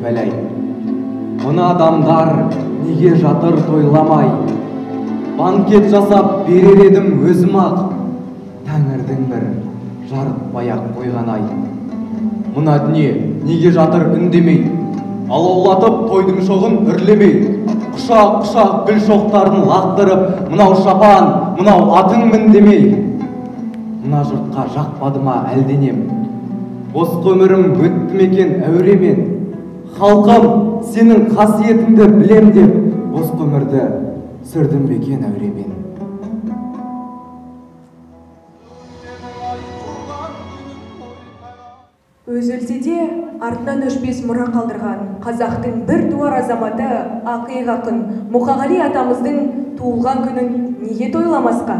бәләй. Мына адамдар неге жатыр тойламай? Банкет жасап берер едім өзім-ақ, Тәңірдің бір жарытпай-ақ қойған-ай. Мына дүние неге жатыр үндемей, алаулатып тойдың шоғын үрлемей, құшақ-құшақ гүл шоқтарын лақтырып, мынау шапан, мынау атың мін демей. Мына жұртқа жақпады ма әлденем, бос өмірім өтті мекен әуремен. Халқым, сенің қасиетіңді білем деп, бос өмірді сүрдім бекен әуремен. Өз өлсе де артынан өшпес мұра қалдырған қазақтың бір туар азаматы ақиық ақын Мұқағали атамыздың туылған күнін неге тойламасқа?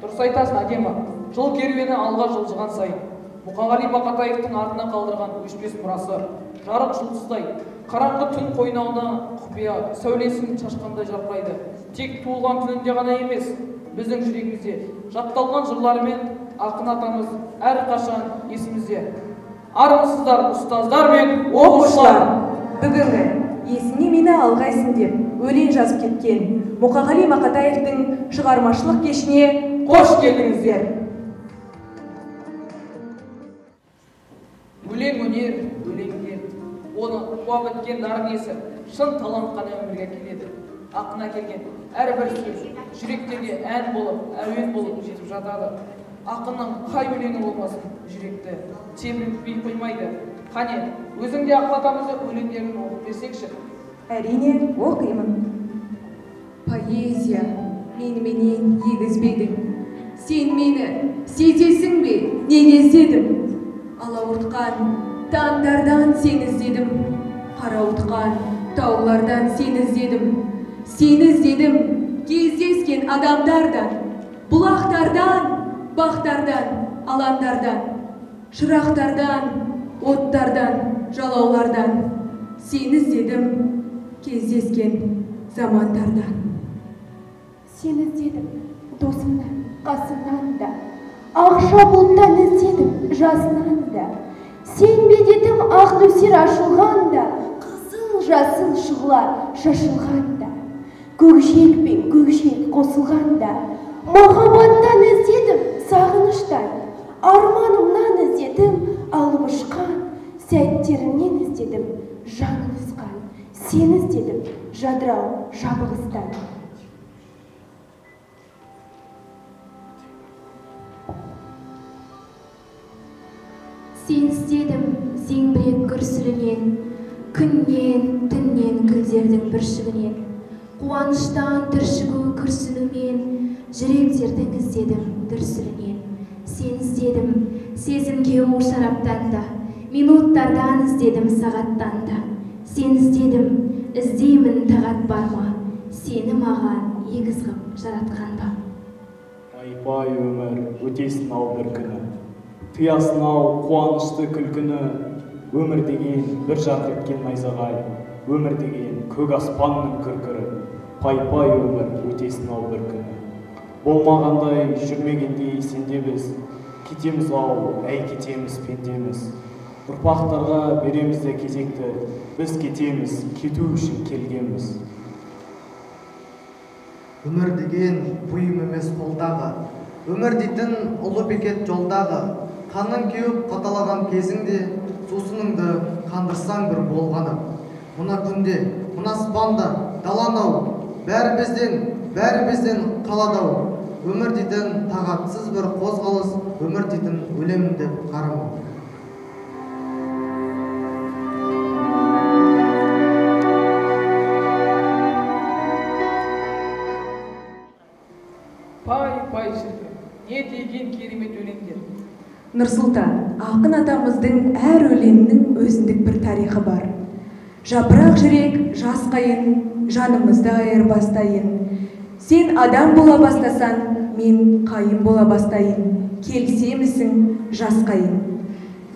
Дұрыс айтасың, әдемі. Жол керуені алға жылжыған сайын Мұқағали Мақатаевтың артына қалдырған өшпес мұрасы жарық жұлдыздай қараңғы түн қойнауына құпия сәулесін шашқандай жарқырайды. Тек туылған күнінде ғана емес, біздің жүрегімізде жатталған жырларымен ақын атамыз әрқашан есімізде. Армысыздар ұстаздар мен оқушылар. Бүгінгі есіне мені алғайсың деп өлең жазып кеткен Мұқағали Мақатаевтың шығармашылық кешіне қош келдіңіздер. Өлең өнер, өлеңдер, оны қуап өткен дарын иесі шын талант қана өмірге келеді. Ақына келген әрбір сөз жүректерге ән болып, әуен болып жетіп жатады. Ақынның қай өлеңі болмасын, жүректі тебірентпей қоймайды. Қане, өзің де ақын атамыздың өлеңдерін оқып берсеңші. Әрине, оқимын. Поэзия меніменен егізбедің. Сен мені сезесің бе, неге іздедім? Алауытқан таңдардан сен іздедім. Қарауытқан таулардан сен іздедім. Сені іздедім кездескен адамдардан, бұлақтардан, бақтардан, аландардан, шырақтардан, оттардан, жалаулардан. Сені іздедім кездескен замандардан. Сені іздедім досымнан, қасымнан да, ақша бұлттан іздедім жасынан да. Сен бедетім ақ нөсер ашылған да, қызыл-жасыл шұғылар шашылған да. Көкжиек пен көкжиек қосылған да. Махаббаттан іздедім сағыныштан, арманымнан іздедім алып ұшқан. Сәттерімнен іздедім жаңылысқан, сені іздедім жадырау жабығыстан. Сен іздедім зеңбірек күрсілінен, күннен, түннен гүлдердің бүршігінен. Қуаныштан түршігу күрсінумен, жүректердің іздедім дүрсілінен. Сен іздедім сезімге у шараптан да, минуттардан іздедім сағаттан да. Сен іздедім, іздеймін тағат бар ма, сені маған егіз ғып жаратқан ба? Пай-пай өмір өтесін ау бір күні, тыясын ау қуанышты күлкіні. Өмір деген бір жарқ еткен найзағай, өмір деген көк аспанның күркірі. Пай-пай өмір өтесін ау бір күні. Болмағандай жүрмегендей сенде біз, кетеміз ау, әй кетеміз пендеміз. Ұрпақтарға береміз де кезекті, біз кетеміз, кету үшін келгенбіз. Өмір деген бұйым емес қолдағы, өмір дейтін ұлы бекет жолдағы. Қанын кеуіп қаталаған кезіңде, сусыныңды қандырсаң бір болғаны. Мына күнде, мына аспанда даланау, бәрімізден қаладау. Өмір дейтін тағатсыз бір қозғалыс, өмір дейтін өлем деп қарамау. Пай-пай шіркін, не деген керемет өлеңдер. Нұрсұлтан, ақын атамыздың әр өлеңінің өзіндік бір тарихы бар. Жапырақ жүрек жас қайын, жанымызды айырбастайын. Сен адам бола бастасан, мен қайын бола бастайын. Келісемісің жас қайын?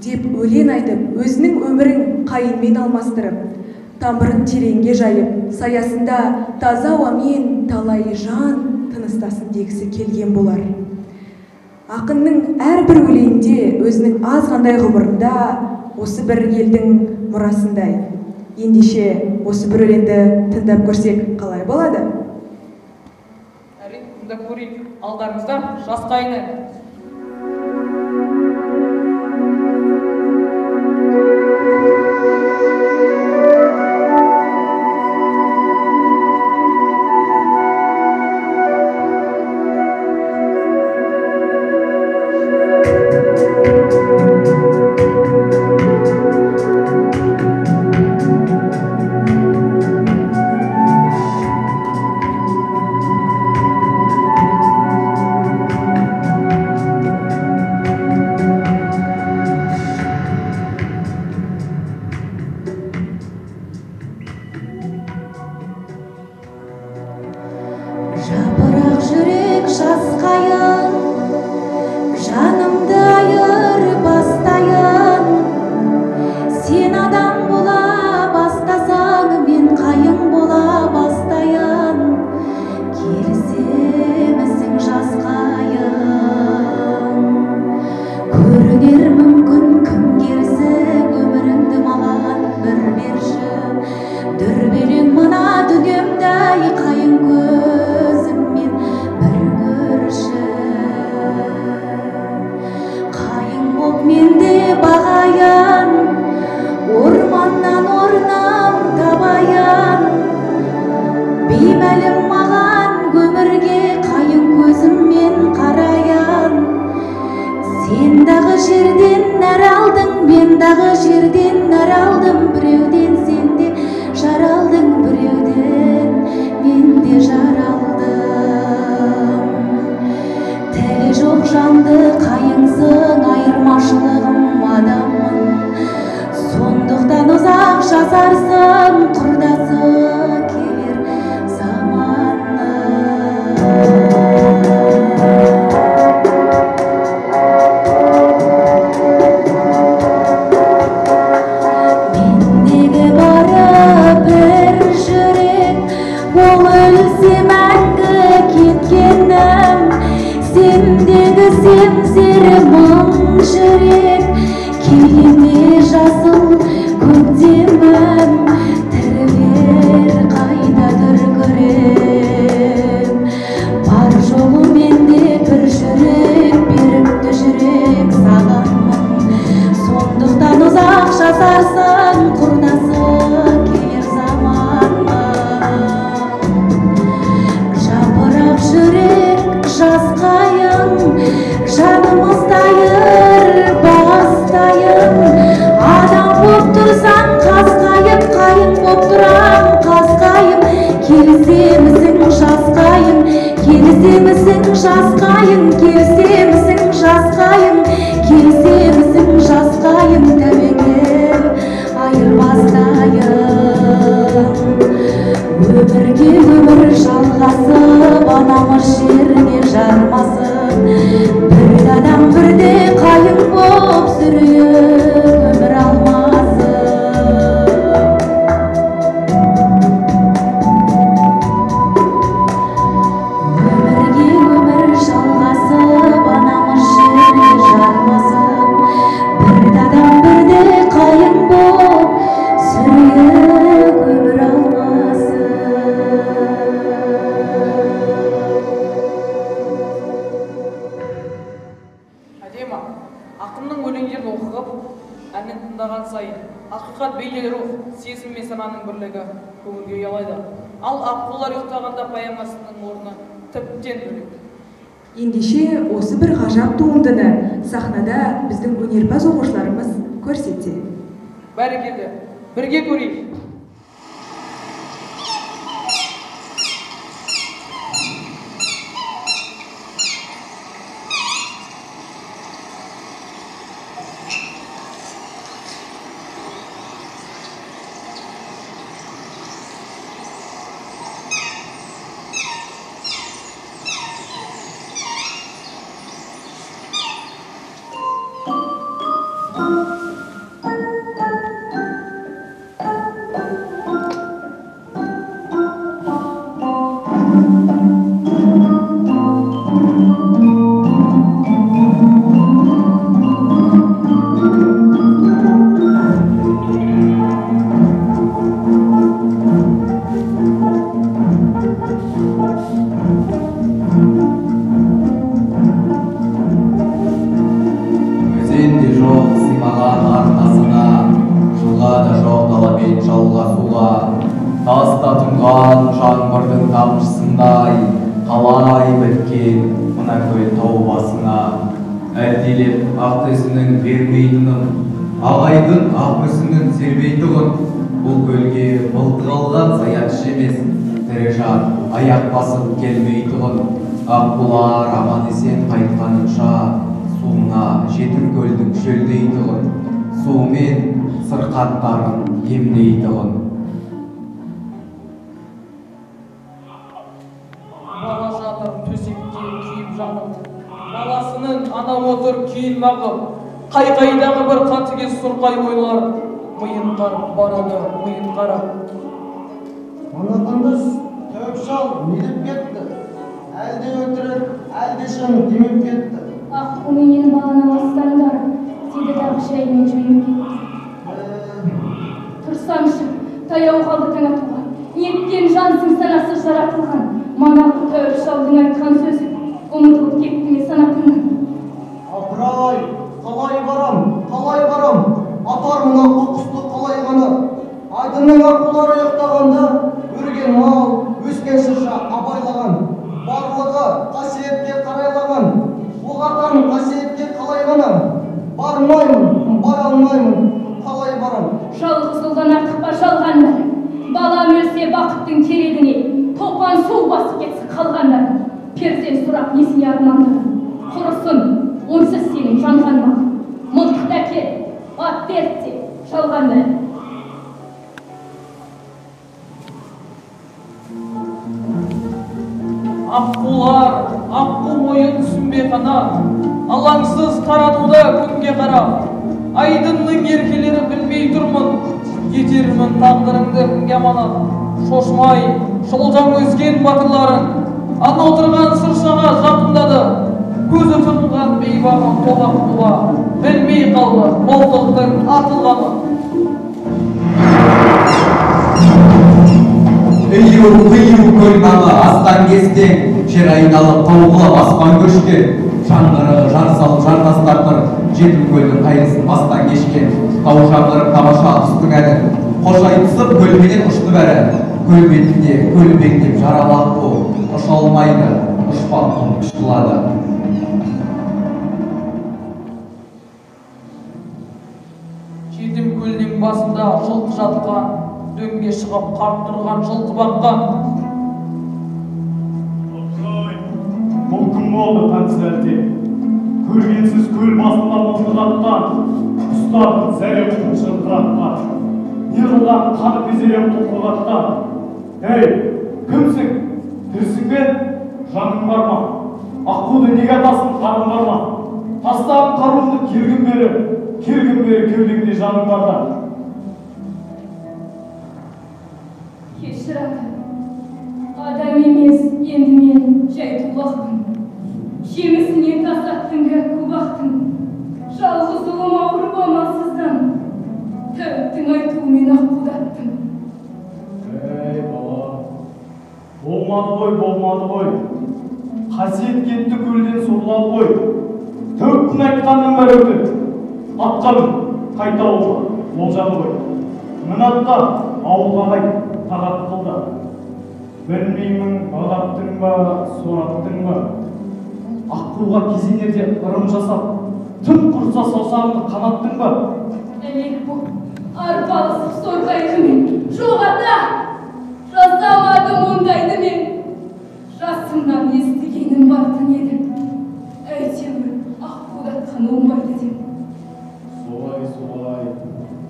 Деп өлең айтып, өзінің өмірін қайынмен алмастырып, тамырын тереңге жайып, саясында таза ауамен талай жан тыныстасын дегісі келген болар. Ақынның әрбір өлеңінде өзінің аз қандай ғұмырында осы бір елдің мұрасындай, Ендеше осы бір өлеңді тыңдап көрсек қалай болады? Әрине, тыңдап көрейік. Алдарыңызда жас қайын әні. Жапырақ жүрек жасқайын, жанымды айырбастайын. Сен адам бола бастасаң, мен қайың бола бастайын. Келісемісің жасқайын? Көрінер мүмкін кім керсің, өміріңді маған бір берші. Дүрбелең мына дүниемдай қайың көзіңмен бір көрші. Қайың боп менде бағайын, орманнан орнам табайын. Беймәлім маған өмірге қайың көзіммен қарайын. Сен дағы жерден нәр алдың, мен дағы жерден нәр алдым. Біреуден сен де жар алдың, біреуден мен де жар алдым. Тілі жоқ жанды қайыңсың, айырмашылығым адаммын. Сондықтан ұзақ жасарсың, құрдасы келер заманның. Мендегі бары бір жүрек, ол өлсе мәңгі кеткенім. Сендегі семсері мың жүрек, келгенде жасыл көктемім. Тірілер қайда дүркіреп, бар жолы менде бір жүрек, берікті жүрек сағанмын. Сондықтан ұзақ жасарсың, құрдасы келер заманның. Жапырақ жүрек жасқайын, жанымызды айырбастайын. Адам боп тұрсаң қасқайып, қайың боп тұрам қасқайым. Келісемісің жасқайын, келісемісің жасқайын, келісемісің жасқайын, келісемісің жасқайын. Тәуекел айырбастайын. Өмірге өмір жалғасып, анамыз жерге жармасын. Бір адам бірде қайың боп сүріп өмір алмасын. Өмірге өмір жалғасып, анамыз жерге жармасын. Бір адам бірде қайың боп сүріп өмір алмасын. Әдемі, ақынның өлеңдерін оқығып, әнін тыңдаған сайын, ақиқат бейнелі рух, сезім мен сананың бірлігі көңілге ұялайды. Ал аққулар ұйықтағанда поэмасының орны тіптен бөлек. Ендеше осы бір ғажап туындыны сахнада біздің өнерпаз оқушыларымыз көрсетсе. Бәрекелді, бірге көрейік. мен жалғасуға, таста тұнған жаңбырдың тамшысындай қалай біткен мына көл тау басына. Әлдилеп ақ төсінің бермейтінін, ағайдың ақ мүсінін сербейтұғын, бұл көлге мылтық алған саятшы емес, тірі жан аяқ басып келмейтұғын. Аққулар аман есен қайтқанынша суына жетір көлдің шөлдейтұғын, суымен сырқаттарын емдейтұғын. Бала жатыр төсекте күйіп жанып, баласының ана отыр күйін мағып, қай-қайдағы бір қатыгез сұрқай ойлар миын қарып барады, миын қарап. Ана күндіз тәуіп шал недеп кетті, әлде өтірік, әлде шын демеп кетті. Аққу менен баланы бастаңдар, деді дағы шаймен жөніп кетті. Тұрсаңшы, таяу қалды таң атуға, неткен жансың санасы жаратылған. Манақы тәуіп шалдың айтқан сөзі, ұмытылып кетті ме санатыңнан? Апырай, қалай барам, атар мына қоқысты қалай ғана. Айдынның аққулары ұйықтағанда, өрген мал, өскен шырша абайлаған, барлығы қасиетке қарайлаған. Оғатан қасиетке қалай ғана, бармаймын, бара алмаймын, қалай барам. Жалғыз ұлдан артық па жалғандар, балам өлсе бақыттың керегіне, топан су басып кетсін қалғандар. Перден сұрап несіне армандығын, құрысын, онсыз сенің жанған мал. Мылтық әкел, ат дертте, жалғандар. Аққулар, аққу мойын сүмбе қанат, алаңсыз қаратуда күнге қарап, айдынның еркелері білмей тұрмын, етермін тағдырыңды кімге аманат. Шошмай, шолжаң өзген батырларын, ана отырған сыршаға жақындады, көзі тұнған бейбағын толақ туа, білмей қалды мылтықтың атылғаны. Үйу көл маңы астан кестен, жер айналып қауғылап аспан көшкен, жаңғырығы жар салып жар тастартыр, жетім көлдің қайғысын бастан кешкен. Тау жаңғырып тамаша түстің әні, қошай түсіп көлменен ұшты бәрі. Көл бетінде көлбеңдеп жаралақ болып, ұша алмайды, ұшпақтың күш қылады. Жетім көлдің басында жылқы жатқан, дөңге шығып қарт тұрған жылқы баққан. Бұл кім болды концертте? Көргенсіз көл басында мылтық атқан, ұстадың зәрем шырқыратқан, неғылған қаны безерем тұлқығатқан. Ей, кімсің? Тірсің бе? Жаның бар ма? Аққуды неге атасың, қарың бар ма? Тастағын қаруыңды кергін бері кеудеңде жаның бар да. Кешір ата, адам емес, енді мен жай тұлғақпын. Жемісіне тасаттың гәкку бақтың, жалғыз ұлым ауырып амалсыздан, тәуіптің айтуымен аққудаттым. Ей бала, болмады ғой. Қасиет кетті көлден сорлады ғой. Тәуіптің айтқанның бәрі өтті. Атқаным, қайта ауылға, болжады ғой. Мінатта ауылға қайт. Тағат қылды. Білмеймін, бағаттың ба, сораттың ба. Аққуға кезенерде ырым жасап, түн құрса саусағымды қанаттың ба. Әлек бұл, арпалысып сорғайды мен. Жоқ ата, жасамадым ондайды мен. Жасымнан естігенім бартын еді. Әйтеуір, аққудатқан оңбайды деп. Солай,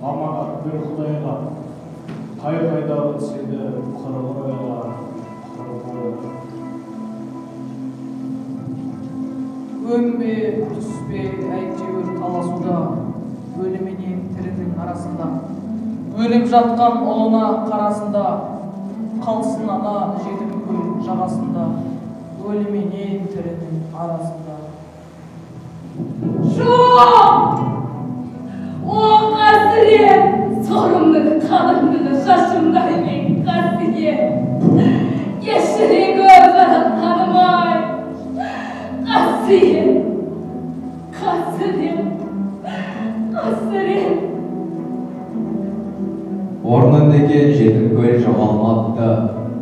аманат бір құдайға. Қай-қайдағы түседі қырғырға. Өнбе, түспе, әйтеуір таласуда, өліменен тірінің арасында. Өліп жатқан ұлына қарасында, қалсын ана жетім көл жағасында, өліменен тірінің арасында. Жоқ! О, қасірет! Сорымның қалыңдығы шашымдаймен қасірет! Кешіре көрді танымай! Қасірет! Орнын деген жетім көл жоғалмапты,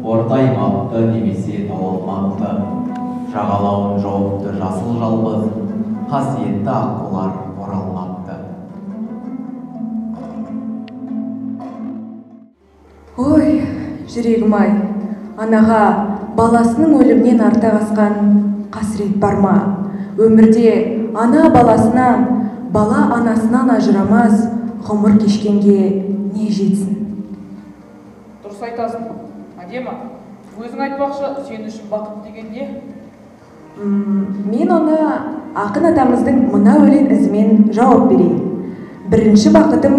ортаймапты немесе тауылмапты. Жағалауын жауыпты жасыл жалбыз, қасиетті аққулар оралмапты. Ой, жүрегім-ай, анаға баласының өлімнен артық асқан қасірет бар ма? Өмірде ана баласынан, бала анасынан ажырамас, ғұмыр кешкенге не жетсін? Дұрыс айтасың, әдемі. Өзің айтпақшы, сен үшін бақыт деген не? Мен оны ақын атамыздың мына өлең ізімен жауап берейін. Бірінші бақытым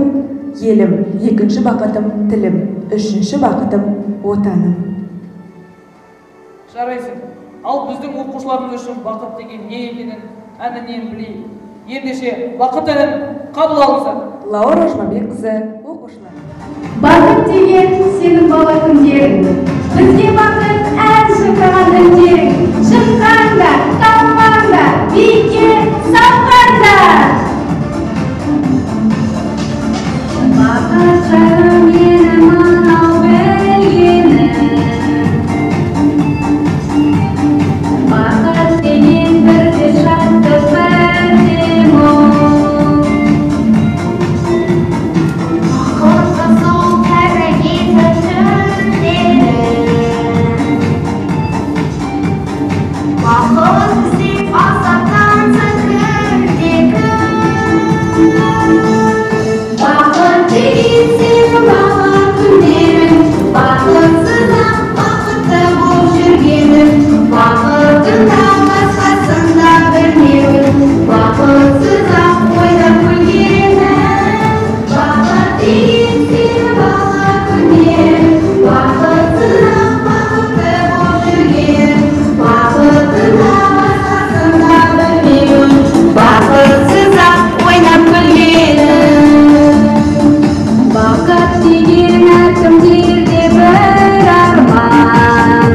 елім, екінші бақытым тілім, үшінші бақытым отаным. Жарайсың. Ал біздің оқушылардың үшін бақыт деген не екенін әнінен білейік. Ендеше бақыт әнін қабыл алыңыздар. Лаура Жұмабекқызы, оқушылар. Бақыт деген сенің бала күндерің, бізге бақыт ән шырқаған үндерің, шыққанда, талғанда, биікке самғанда. Бақыт жайлы менің мынау білгенім, бақыт деген бірде шаттық бірде мұң. Бақытты сол кәрі түндерім, бақыт іздеп азаптан күндегі. Бақыт деген сенің бала күндерің, бақытсыз-ақ бақытты боп жүргенім, бақытында басқасында білмеуін, бақытсыз-ақ ойнап күлгенім. Бақыт деген сенің бала күндерің, бақытсыз-ақ бақытты боп жүргенім, бақытында басқасында білмеуін, бақытсыз-ақ ойнап күлгенім. Бақыт деген әркімдерде бір арман,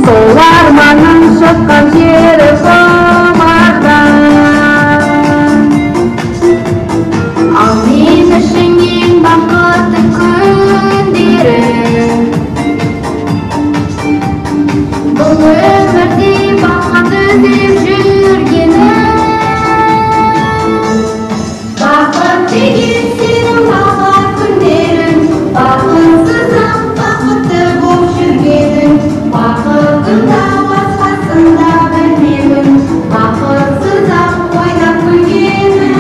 сол арманның шыққан жері ғұмырдан. Ал мен үшін ең бақытты күндерім, бұл өмірде бақыт іздеп жүргенім. Бақыт деген сенің бала күндерің, бақытсыз-ақ бақытты боп жүргенің, бақытында басқасында білмеуін, бақытсыз-ақ ойнап күлгенім.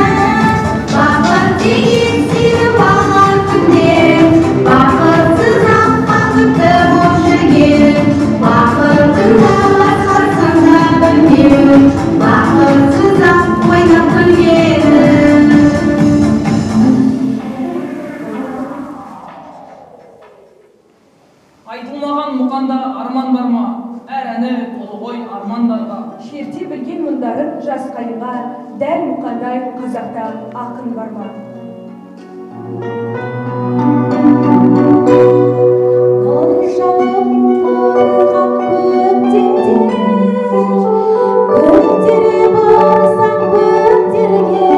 Бақыт деген сенің бала күндерің, бақытсыз-ақ бақытты боп жүргенің, бақытында басқасында білмеуін, бақытсыз-ақ ойнап күлгенім. Айтылмаған мұқанда арман бар ма? Әр әні толы ғой армандарға. Шерте білген мұндарын жас қайынға, дәл мұқандай қазақта ақын бар ма? Нұр жауып тұрған көктемде, көктере барсаң көктерге,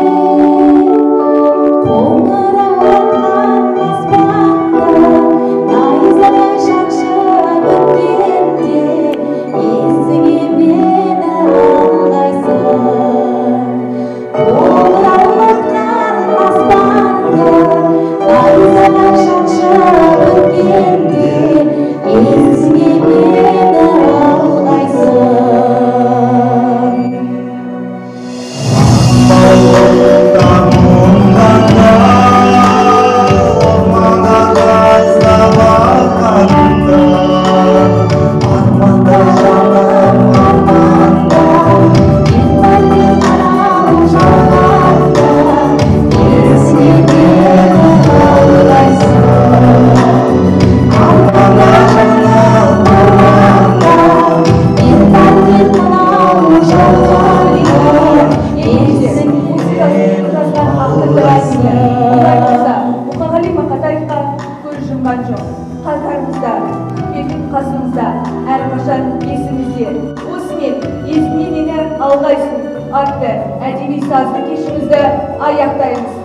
қоңырау атқан аспанда, найзағай шақшып өткенде, есіңе мені алғайсың. Қоңырау атқан аспанда, найзағай шақшып өткенде, есіңе мені алғайсың. Мұқағали Мақатаевқа көз жұмған жоқ. Қатарымызда, күтпеген қасымызда, әрқашан есімізде. Осымен есімнен нені алғайсың атты әдеби сазды кешімізді аяқтаймыз.